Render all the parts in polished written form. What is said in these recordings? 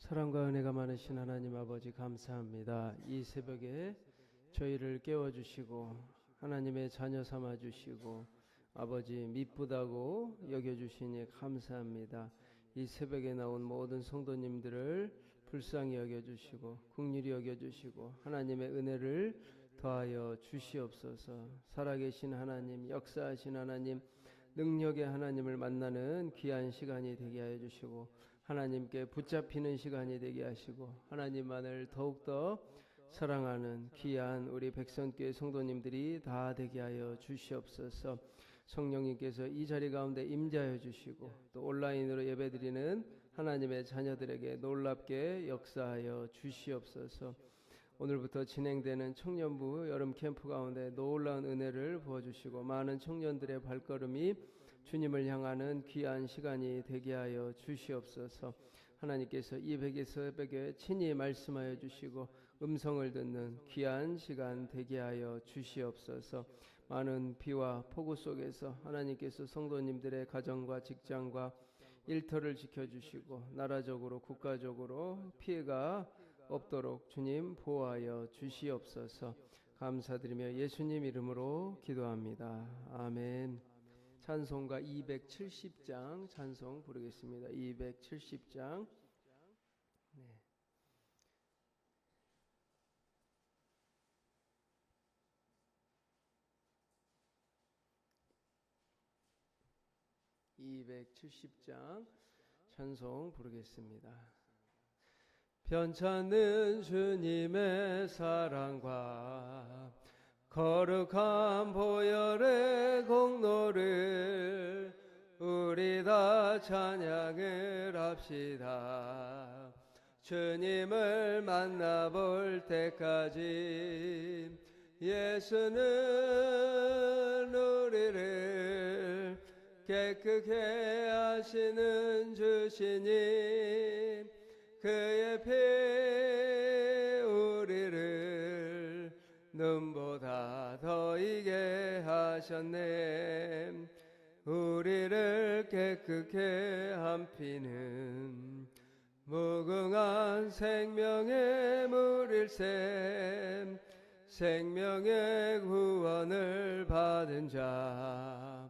사랑과 은혜가 많으신 하나님 아버지 감사합니다. 이 새벽에 저희를 깨워주시고 하나님의 자녀 삼아주시고 아버지 미쁘다고 여겨주시니 감사합니다. 이 새벽에 나온 모든 성도님들을 불쌍히 여겨주시고 긍휼히 여겨주시고 하나님의 은혜를 더하여 주시옵소서. 살아계신 하나님, 역사하신 하나님, 능력의 하나님을 만나는 귀한 시간이 되게 하여 주시고 하나님께 붙잡히는 시간이 되게 하시고 하나님만을 더욱더 사랑하는 귀한 우리 백성교회 성도님들이 다 되게 하여 주시옵소서. 성령님께서 이 자리 가운데 임재하여 주시고 또 온라인으로 예배드리는 하나님의 자녀들에게 놀랍게 역사하여 주시옵소서. 오늘부터 진행되는 청년부 여름 캠프 가운데 놀라운 은혜를 부어주시고 많은 청년들의 발걸음이 주님을 향하는 귀한 시간이 되게 하여 주시옵소서. 하나님께서 이 새벽에 친히 말씀하여 주시고 음성을 듣는 귀한 시간 되게 하여 주시옵소서. 많은 비와 폭우 속에서 하나님께서 성도님들의 가정과 직장과 일터를 지켜주시고 나라적으로 국가적으로 피해가 없도록 주님 보호하여 주시옵소서. 감사드리며 예수님 이름으로 기도합니다. 아멘. 찬송가 270장 찬송 부르겠습니다. 270장. 네. (270장) 찬송 부르겠습니다. 편찮는 주님의 사랑과 거룩한 보혈의 공로를 우리 다 찬양을 합시다. 주님을 만나볼 때까지 예수는 우리를 깨끗게 하시는 주시니 그의 피 우리를 눈보다 더 이게 하셨네. 우리를 깨끗게 한 피는 무궁한 생명의 물일셈. 생명의 구원을 받은 자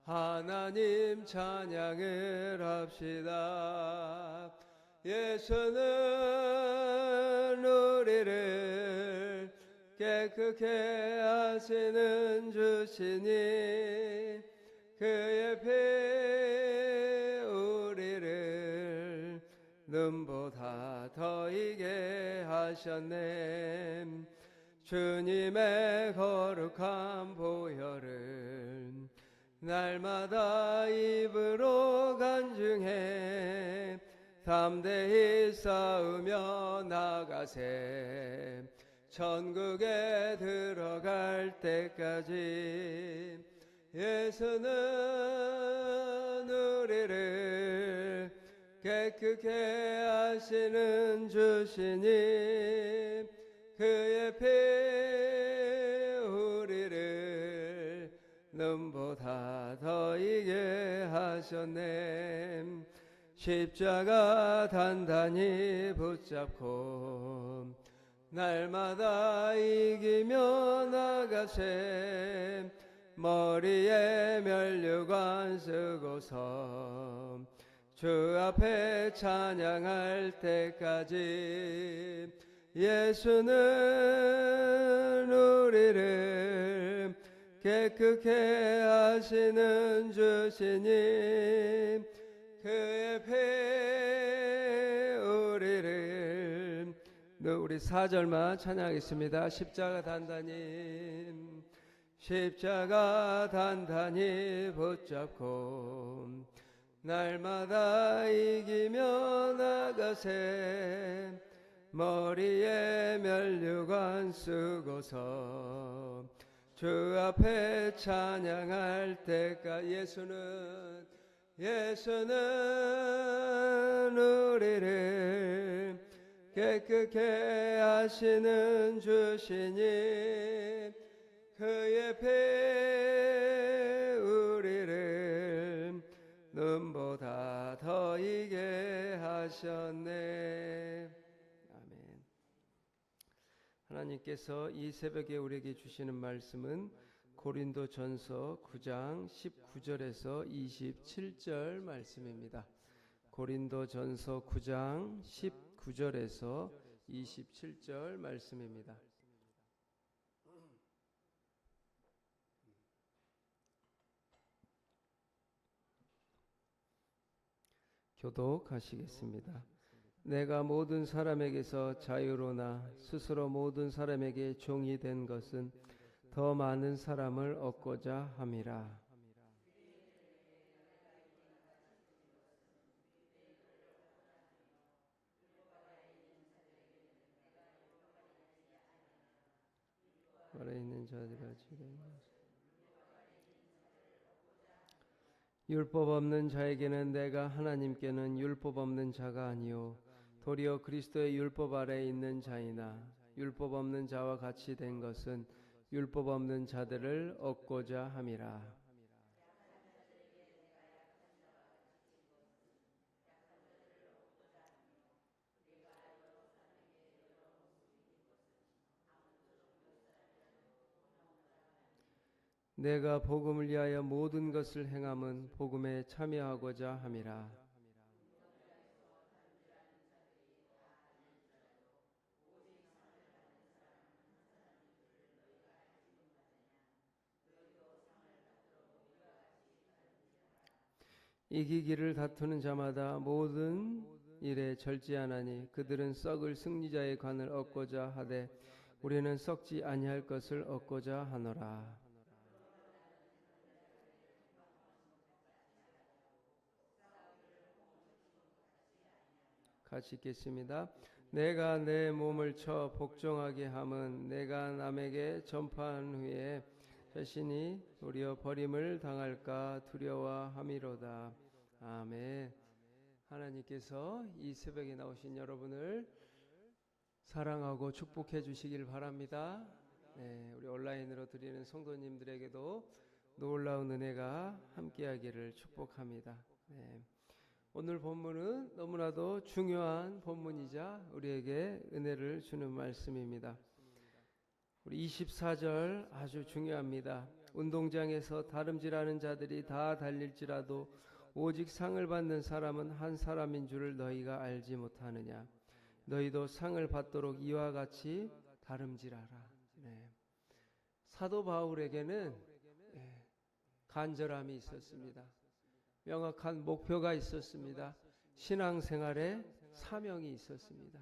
하나님 찬양을 합시다. 예수는 우리를 깨끗게 하시는 주시니 그의 피 우리를 눈보다 더 이게 하셨네. 주님의 거룩한 보혈을 날마다 입으로 간증해 담대히 싸우며 나가세. 천국에 들어갈 때까지 예수는 우리를 깨끗게 하시는 주시니 그의 피 우리를 눈보다 더 이게 하셨네. 십자가 단단히 붙잡고 날마다 이기며 나가세. 머리에 면류관 쓰고서 주 앞에 찬양할 때까지 예수는 우리를 깨끗게 하시는 주시니 그의 피 우리를 우리 4절만 찬양하겠습니다. 십자가 단단히 붙잡고 날마다 이기며 나가세. 머리에 면류관 쓰고서 주 앞에 찬양할 때까지 예수는 우리를 깨끗게 하시는 주시니 그의 피 우리를 눈보다 더 이게 하셨네. 하나님께서 이 새벽에 우리에게 주시는 말씀은 고린도전서 9장 19절에서 27절 말씀입니다. 고린도전서 9장 19절에서 27절 말씀입니다. 교독하시겠습니다. 내가 모든 사람에게서 자유로나 스스로 모든 사람에게 종이 된 것은 더 많은 사람을 얻고자 함이라. 아래 있는 자들아 지금 율법 없는 자에게는 내가 하나님께는 율법 없는 자가 아니요 도리어 그리스도의 율법 아래에 있는 자이나 율법 없는 자와 같이 된 것은 율법 없는 자들을 얻고자 함이라. 내가 복음을 위하여 모든 것을 행함은 복음에 참여하고자 함이라. 이기기를 다투는 자마다 모든 일에 절제하나니 그들은 썩을 승리자의 관을 얻고자 하되 우리는 썩지 아니할 것을 얻고자 하노라. 같이 읽겠습니다. 내가 내 몸을 쳐 복종하게 함은 내가 남에게 전파한 후에 자신이 도리어 버림을 당할까 두려워함이로다. 아멘. 하나님께서 이 새벽에 나오신 여러분을 사랑하고 축복해 주시길 바랍니다. 네, 우리 온라인으로 드리는 성도님들에게도 놀라운 은혜가 함께하기를 축복합니다. 네. 오늘 본문은 너무나도 중요한 본문이자 우리에게 은혜를 주는 말씀입니다. 우리 24절 아주 중요합니다. 운동장에서 다름질하는 자들이 다 달릴지라도 오직 상을 받는 사람은 한 사람인 줄을 너희가 알지 못하느냐. 너희도 상을 받도록 이와 같이 다름질하라. 네. 사도 바울에게는 간절함이 있었습니다. 명확한 목표가 있었습니다. 신앙생활에 사명이 있었습니다.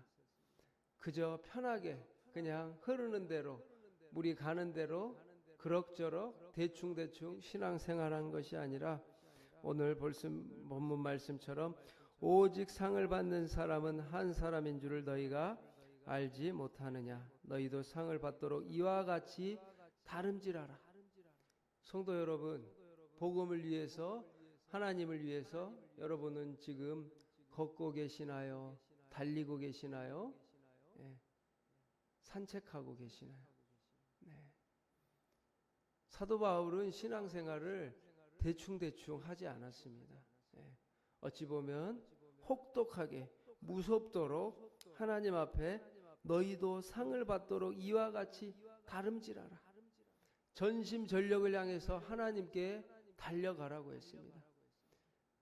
그저 편하게 그냥 흐르는 대로 물이 가는 대로 그럭저럭 대충대충 신앙생활한 것이 아니라 오늘 본문 말씀처럼 오직 상을 받는 사람은 한 사람인 줄을 너희가 알지 못하느냐. 너희도 상을 받도록 이와 같이 다름질하라. 성도 여러분, 복음을 위해서 하나님을 위해서 여러분은 지금 걷고 계시나요? 달리고 계시나요? 네. 산책하고 계시나요? 네. 사도 바울은 신앙생활을 대충대충 하지 않았습니다. 네. 어찌 보면 혹독하게 무섭도록 하나님 앞에 너희도 상을 받도록 이와 같이 다름질하라. 전심전력을 향해서 하나님께 달려가라고 했습니다.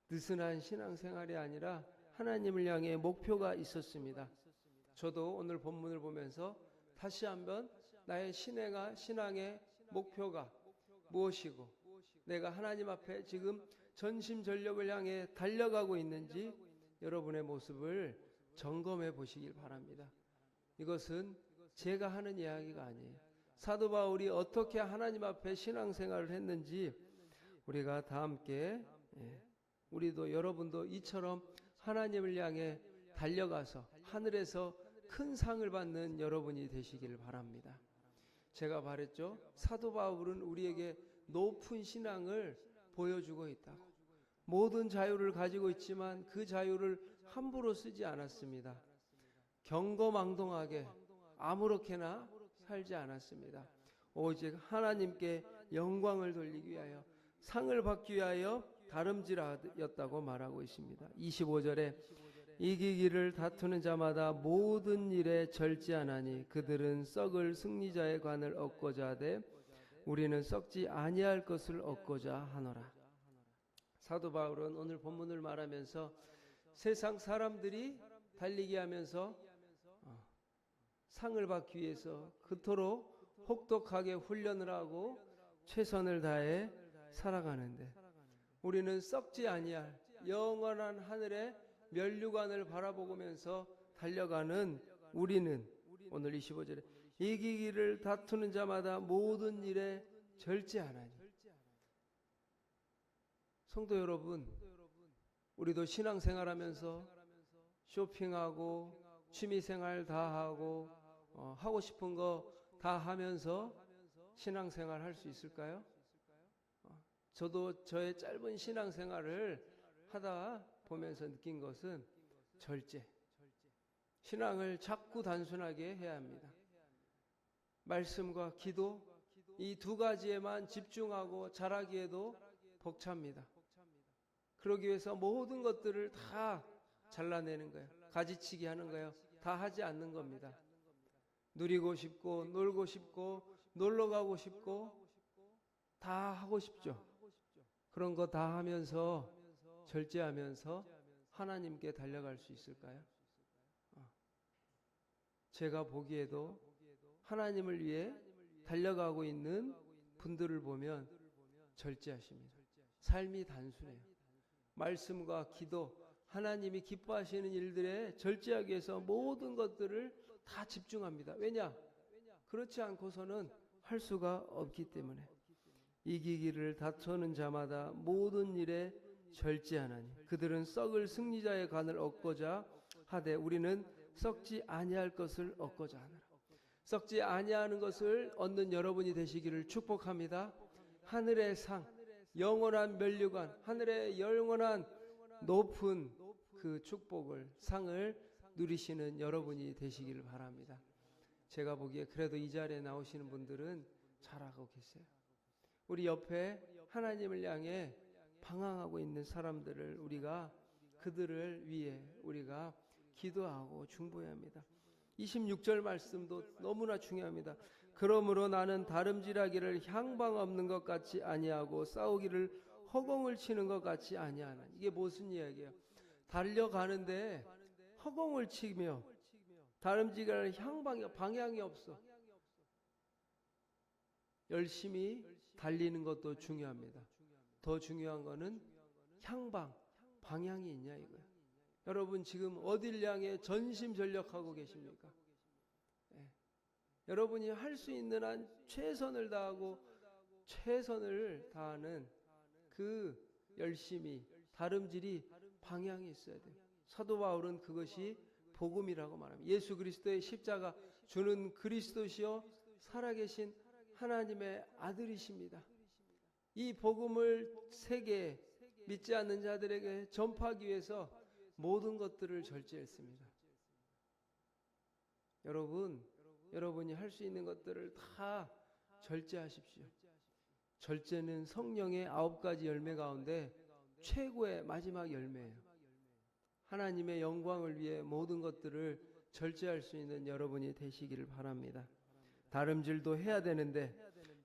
느슨한 신앙생활이 아니라 하나님을 향해 목표가 있었습니다. 저도 오늘 본문을 보면서 다시 한번 나의 신앙의 목표가 무엇이고 내가 하나님 앞에 지금 전심전력을 향해 달려가고 있는지 여러분의 모습을 점검해 보시길 바랍니다. 이것은 제가 하는 이야기가 아니에요. 사도 바울이 어떻게 하나님 앞에 신앙생활을 했는지 우리가 다 함께 우리도 여러분도 이처럼 하나님을 향해 달려가서 하늘에서 큰 상을 받는 여러분이 되시기를 바랍니다. 제가 말했죠. 사도 바울은 우리에게 높은 신앙을 보여주고 있다고. 모든 자유를 가지고 있지만 그 자유를 함부로 쓰지 않았습니다. 경거망동하게 아무렇게나 살지 않았습니다. 오직 하나님께 영광을 돌리기 위하여 상을 받기 위하여 다름질하였다고 말하고 있습니다. 25절에 이기기를 다투는 자마다 모든 일에 절제하나니 그들은 썩을 승리자의 관을 얻고자 하되 우리는 썩지 아니할 것을 얻고자 하노라. 사도 바울은 오늘 본문을 말하면서 세상 사람들이 달리게 하면서 상을 받기 위해서 그토록 혹독하게 훈련을 하고 최선을 다해 살아가는데 우리는 썩지 아니할 영원한 하늘의 면류관을 바라보면서 달려가는 우리는 오늘 25절에 이기기를 다투는 자마다 모든 일에 절제하나니. 성도 여러분, 우리도 신앙생활하면서 쇼핑하고 취미생활 다 하고 하고 싶은 거 다 하면서 신앙생활 할 수 있을까요? 저도 저의 짧은 신앙생활을 하다 보면서 느낀 것은 절제. 신앙을 자꾸 단순하게 해야 합니다. 말씀과 기도 이 두 가지에만 집중하고 잘하기에도 벅찹니다. 그러기 위해서 모든 것들을 다 잘라내는 거예요. 가지치기 하는 거예요. 다 하지 않는 겁니다. 누리고 싶고 놀고 싶고 놀러 가고 싶고 다 하고 싶죠. 그런 거 다 하면서 절제하면서 하나님께 달려갈 수 있을까요? 제가 보기에도 하나님을 위해 달려가고 있는 분들을 보면 절제하십니다. 삶이 단순해요. 말씀과 기도, 하나님이 기뻐하시는 일들에 절제하기 위해서 모든 것들을 다 집중합니다. 왜냐? 그렇지 않고서는 할 수가 없기 때문에. 이기기를 다투는 자마다 모든 일에 절제하나니 그들은 썩을 승리자의 관을 얻고자 하되 우리는 썩지 아니할 것을 얻고자 하노라. 썩지 아니하는 것을 얻는 여러분이 되시기를 축복합니다. 하늘의 상, 영원한 면류관, 하늘의 영원한 높은 그 축복을, 상을 누리시는 여러분이 되시기를 바랍니다. 제가 보기에 그래도 이 자리에 나오시는 분들은 잘하고 계세요. 우리 옆에 하나님을 향해 방황하고 있는 사람들을 우리가 그들을 위해 우리가 기도하고 중보해야 합니다. 26절 말씀도 너무나 중요합니다. 그러므로 나는 다름질하기를 향방 없는 것 같이 아니하고 싸우기를 허공을 치는 것 같이 아니하나. 이게 무슨 이야기예요? 달려가는데 허공을 치며 다름질할 방향이 없어. 열심히 달리는 것도 중요합니다. 더 중요한 거는 방향이 있냐 이거예요. 여러분 지금 어딜 향해 전심전력하고 계십니까? 여러분이 할 수 있는 한 최선을 다하고 최선을 다하는 그 열심히 다름질이 방향이 있어야 돼요. 사도 바울은 그것이 복음이라고 말합니다. 예수 그리스도의 십자가 주는 그리스도시요 살아계신 하나님의 아들이십니다. 이 복음을 세계에 믿지 않는 자들에게 전파하기 위해서 모든 것들을 절제했습니다. 여러분이 할 수 있는 것들을 다 절제하십시오. 절제는 성령의 9가지 열매 가운데 최고의 마지막 열매예요. 하나님의 영광을 위해 모든 것들을 절제할 수 있는 여러분이 되시기를 바랍니다. 다름질도 해야 되는데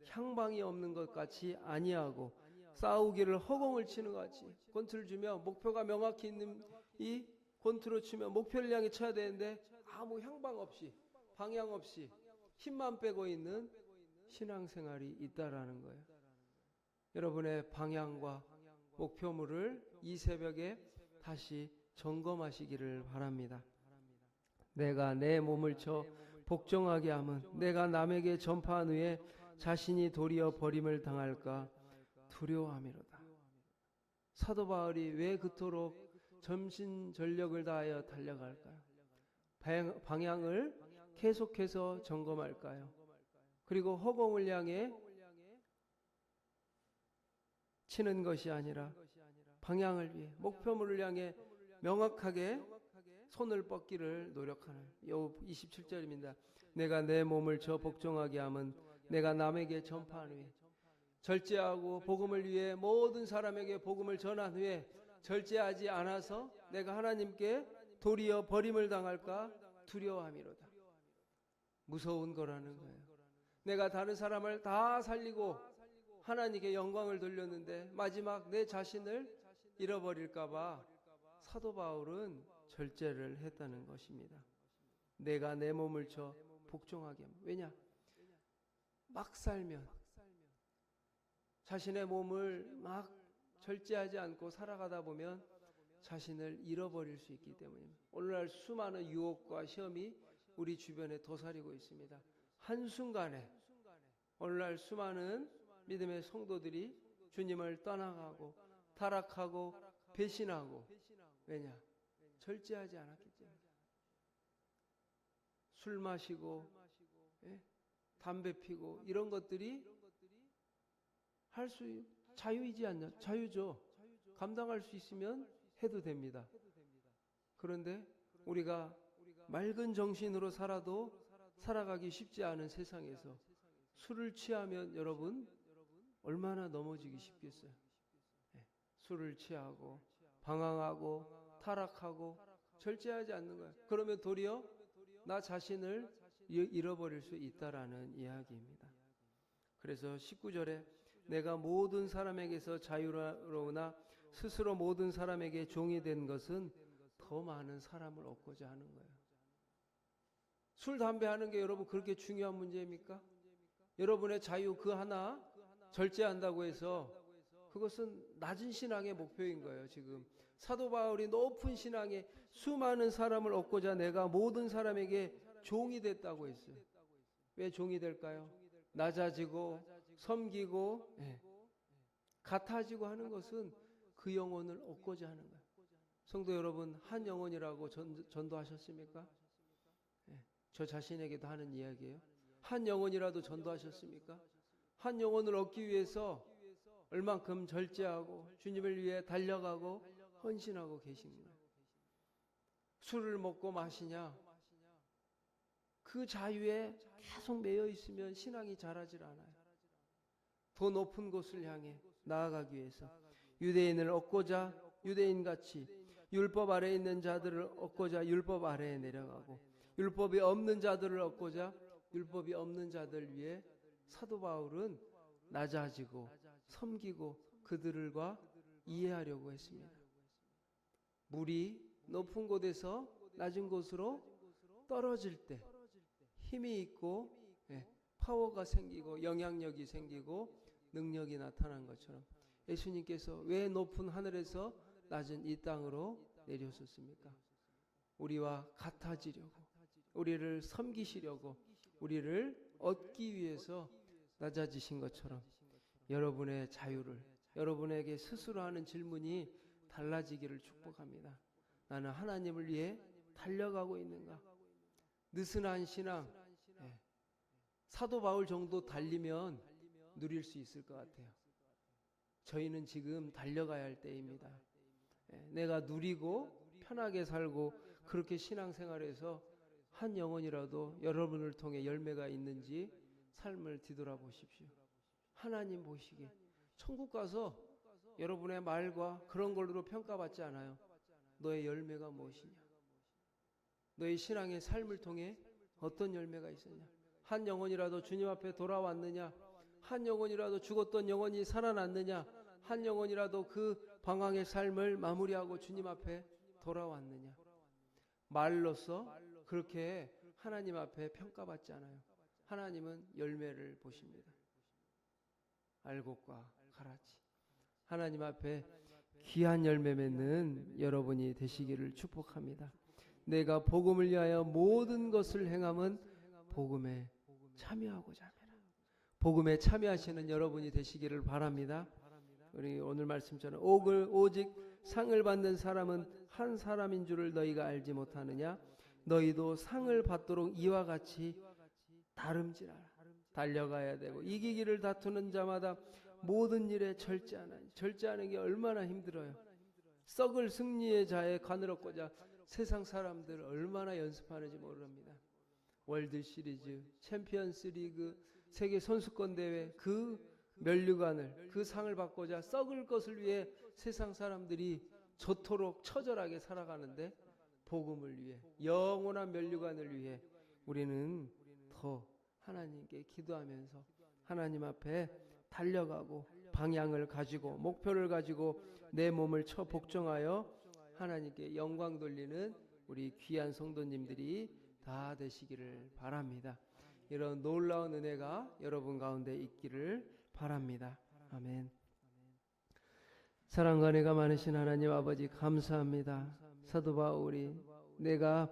향방이 없는 것 같이 아니하고 싸우기를 허공을 치는 것 같이 권투를 주며 목표가 명확히 있는 이 권투로 치며 목표를 향해 쳐야 되는데 아무 향방 없이 방향 없이 힘만 빼고 있는 신앙생활이 있다라는 거예요. 여러분의 방향과 목표물을 이 새벽에 다시 점검하시기를 바랍니다. 내가 내 몸을 쳐 복종하게 함은 내가 남에게 전파한 후에 자신이 도리어 버림을 당할까 두려워함이로다. 사도 바울이 왜 그토록 전심전력을 다하여 달려갈까요? 방향을 계속해서 점검할까요? 그리고 허공을 향해 치는 것이 아니라 방향을 위해 목표물을 향해 명확하게 손을 뻗기를 노력하는 욥 27절입니다. 내가 내 몸을 저 복종하게 함은 내가 남에게 전파한 후에 절제하고 복음을 위해 모든 사람에게 복음을 전한 후에 절제하지 않아서 내가 하나님께 도리어 버림을 당할까 두려워함이로다. 무서운 거라는 거예요. 내가 다른 사람을 다 살리고 하나님께 영광을 돌렸는데 마지막 내 자신을 잃어버릴까 봐 사도 바울은 절제를 했다는 것입니다. 내가 내 몸을 쳐 복종하게 하면. 왜냐? 막 살면 자신의 몸을 막 절제하지 않고 살아가다 보면 자신을 잃어버릴 수 있기 때문입니다. 오늘날 수많은 유혹과 시험이 우리 주변에 도사리고 있습니다. 한순간에 오늘날 수많은 믿음의 성도들이 주님을 떠나가고 타락하고 배신하고, 왜냐? 절제하지 않았기 때문에. 술 마시고 담배 피고 이런 것들이 할 수 자유이지 않냐? 자유죠. 감당할 수 있으면 해도 됩니다. 그런데 우리가 맑은 정신으로 살아도 살아가기 쉽지 않은 세상에서 술을 취하면 여러분 얼마나 넘어지기 쉽겠어요. 술을 취하고 방황하고 타락하고 절제하지 않는 거예요. 그러면 도리어 나 자신을 잃어버릴 수 있다라는 이야기입니다. 그래서 19절에 내가 모든 사람에게서 자유로우나 스스로 모든 사람에게 종이 된 것은 더 많은 사람을 얻고자 하는 거예요. 술, 담배 하는 게 여러분 그렇게 중요한 문제입니까? 여러분의 자유 그 하나 절제한다고 해서 그것은 낮은 신앙의 목표인 거예요. 지금 사도 바울이 높은 신앙에 수많은 사람을 얻고자 내가 모든 사람에게 종이 됐다고 했어요. 왜 종이 될까요? 낮아지고 섬기고 같아지고 하는 것은 그 영혼을 얻고자 하는 거예요. 성도 여러분, 한 영혼이라고 전도하셨습니까? 저 자신에게도 하는 이야기예요. 한 영혼이라도 전도하셨습니까? 한 영혼을 얻기 위해서 얼만큼 절제하고 주님을 위해 달려가고 헌신하고 계신 거예요. 술을 먹고 마시냐? 그 자유에 계속 매여 있으면 신앙이 자라질 않아요. 더 높은 곳을 향해 나아가기 위해서 유대인을 얻고자 유대인같이 율법 아래에 있는 자들을 얻고자 율법 아래에 내려가고 율법이 없는 자들을 얻고자 율법이 없는 자들 위해 사도 바울은 낮아지고 섬기고 그들과 이해하려고 했습니다. 물이 높은 곳에서 낮은 곳으로 떨어질 때 힘이 있고 파워가 생기고 영향력이 생기고 능력이 나타난 것처럼 예수님께서 왜 높은 하늘에서 낮은 이 땅으로 내려오셨습니까? 우리와 같아지려고, 우리를 섬기시려고, 우리를 얻기 위해서 낮아지신 것처럼 여러분의 자유를, 여러분에게 스스로 하는 질문이 달라지기를 축복합니다. 나는 하나님을 위해 달려가고 있는가? 느슨한 신앙, 사도 바울 정도 달리면 누릴 수 있을 것 같아요. 저희는 지금 달려가야 할 때입니다. 내가 누리고 편하게 살고 그렇게 신앙생활에서 한 영혼이라도 여러분을 통해 열매가 있는지 삶을 뒤돌아보십시오. 하나님 보시기에 천국 가서 여러분의 말과 그런 걸로 평가받지 않아요. 너의 열매가 무엇이냐? 너의 신앙의 삶을 통해 어떤 열매가 있었냐? 한 영혼이라도 주님 앞에 돌아왔느냐? 한 영혼이라도 죽었던 영혼이 살아났느냐? 한 영혼이라도 그 방황의 삶을 마무리하고 주님 앞에 돌아왔느냐? 말로써 그렇게 하나님 앞에 평가받지 않아요. 하나님은 열매를 보십니다. 알곡과 가라지. 하나님 앞에 귀한 열매 맺는 여러분이 되시기를 축복합니다. 내가 복음을 위하여 모든 것을 행함은 복음에 참여하고자 합니다. 복음에 참여하시는 여러분이 되시기를 바랍니다. 우리 오늘 말씀처럼 오직 상을 받는 사람은 한 사람인 줄을 너희가 알지 못하느냐? 너희도 상을 받도록 이와 같이 다름질하라. 달려가야 되고 이기기를 다투는 자마다 모든 일에 절제하라. 절제하는 게 얼마나 힘들어요. 썩을 승리의 자에 관을 얻고자 세상 사람들 얼마나 연습하는지 모릅니다. 월드 시리즈, 챔피언스 리그, 세계 선수권 대회 그 면류관을, 그 상을 받고자 썩을 것을 위해 세상 사람들이 저토록 처절하게 살아가는데 복음을 위해, 영원한 면류관을 위해 우리는 더 하나님께 기도하면서 하나님 앞에 달려가고 방향을 가지고 목표를 가지고 내 몸을 처 복종하여 하나님께 영광 돌리는 우리 귀한 성도님들이 다 되시기를 바랍니다. 이런 놀라운 은혜가 여러분 가운데 있기를 바랍니다. 아멘. 사랑과 은혜가 많으신 하나님 아버지 감사합니다. 사도 바울이 내가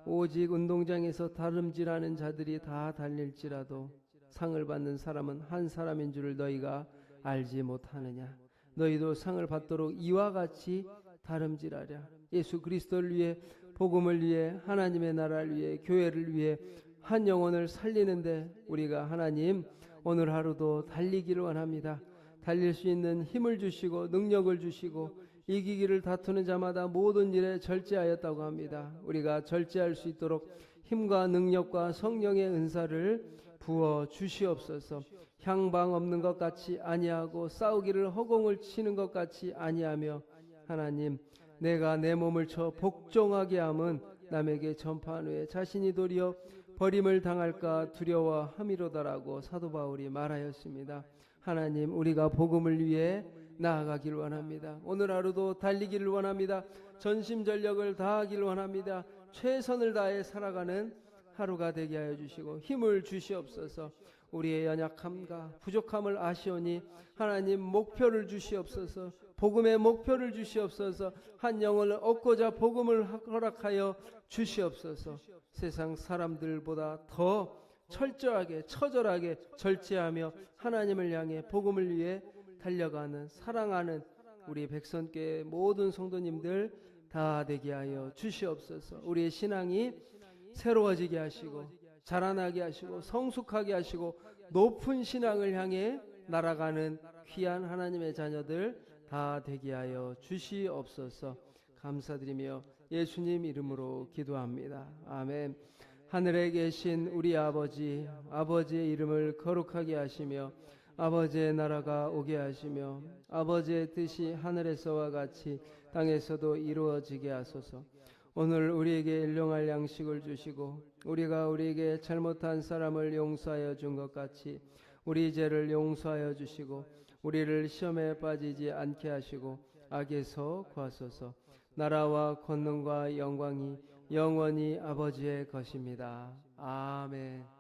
오직 운동장에서 다름질하는 자들이 다 달릴지라도 상을 받는 사람은 한 사람인 줄을 너희가 알지 못하느냐. 너희도 상을 받도록 이와 같이 다름질하랴. 예수 그리스도를 위해, 복음을 위해, 하나님의 나라를 위해, 교회를 위해 한 영혼을 살리는데 우리가 하나님 오늘 하루도 달리기를 원합니다. 달릴 수 있는 힘을 주시고 능력을 주시고 이기기를 다투는 자마다 모든 일에 절제하였다고 합니다. 우리가 절제할 수 있도록 힘과 능력과 성령의 은사를 부어 주시옵소서. 향방 없는 것 같이 아니하고 싸우기를 허공을 치는 것 같이 아니하며 하나님 내가 내 몸을 쳐 복종하게 함은 남에게 전파한 후에 자신이 도리어 버림을 당할까 두려워함이로다라고 사도 바울이 말하였습니다. 하나님 우리가 복음을 위해 나아가기를 원합니다. 오늘 하루도 달리기를 원합니다. 전심전력을 다하기를 원합니다. 최선을 다해 살아가는 하루가 되게 하여 주시고 힘을 주시옵소서. 우리의 연약함과 부족함을 아시오니 하나님 목표를 주시옵소서. 복음의 목표를 주시옵소서. 한 영혼을 얻고자 복음을 허락하여 주시옵소서. 세상 사람들보다 더 철저하게 처절하게 절제하며 하나님을 향해 복음을 위해 달려가는 사랑하는 우리 백성교회 모든 성도님들 다 되게 하여 주시옵소서. 우리의 신앙이 새로워지게 하시고 자라나게 하시고 성숙하게 하시고 높은 신앙을 향해 날아가는 귀한 하나님의 자녀들 다 되게 하여 주시옵소서. 감사드리며 예수님 이름으로 기도합니다. 아멘. 하늘에 계신 우리 아버지, 아버지의 이름을 거룩하게 하시며 아버지의 나라가 오게 하시며 아버지의 뜻이 하늘에서와 같이 땅에서도 이루어지게 하소서. 오늘 우리에게 일용할 양식을 주시고 우리가 우리에게 잘못한 사람을 용서하여 준 것 같이 우리 죄를 용서하여 주시고 우리를 시험에 빠지지 않게 하시고 악에서 구하소서. 나라와 권능과 영광이 영원히 아버지의 것입니다. 아멘.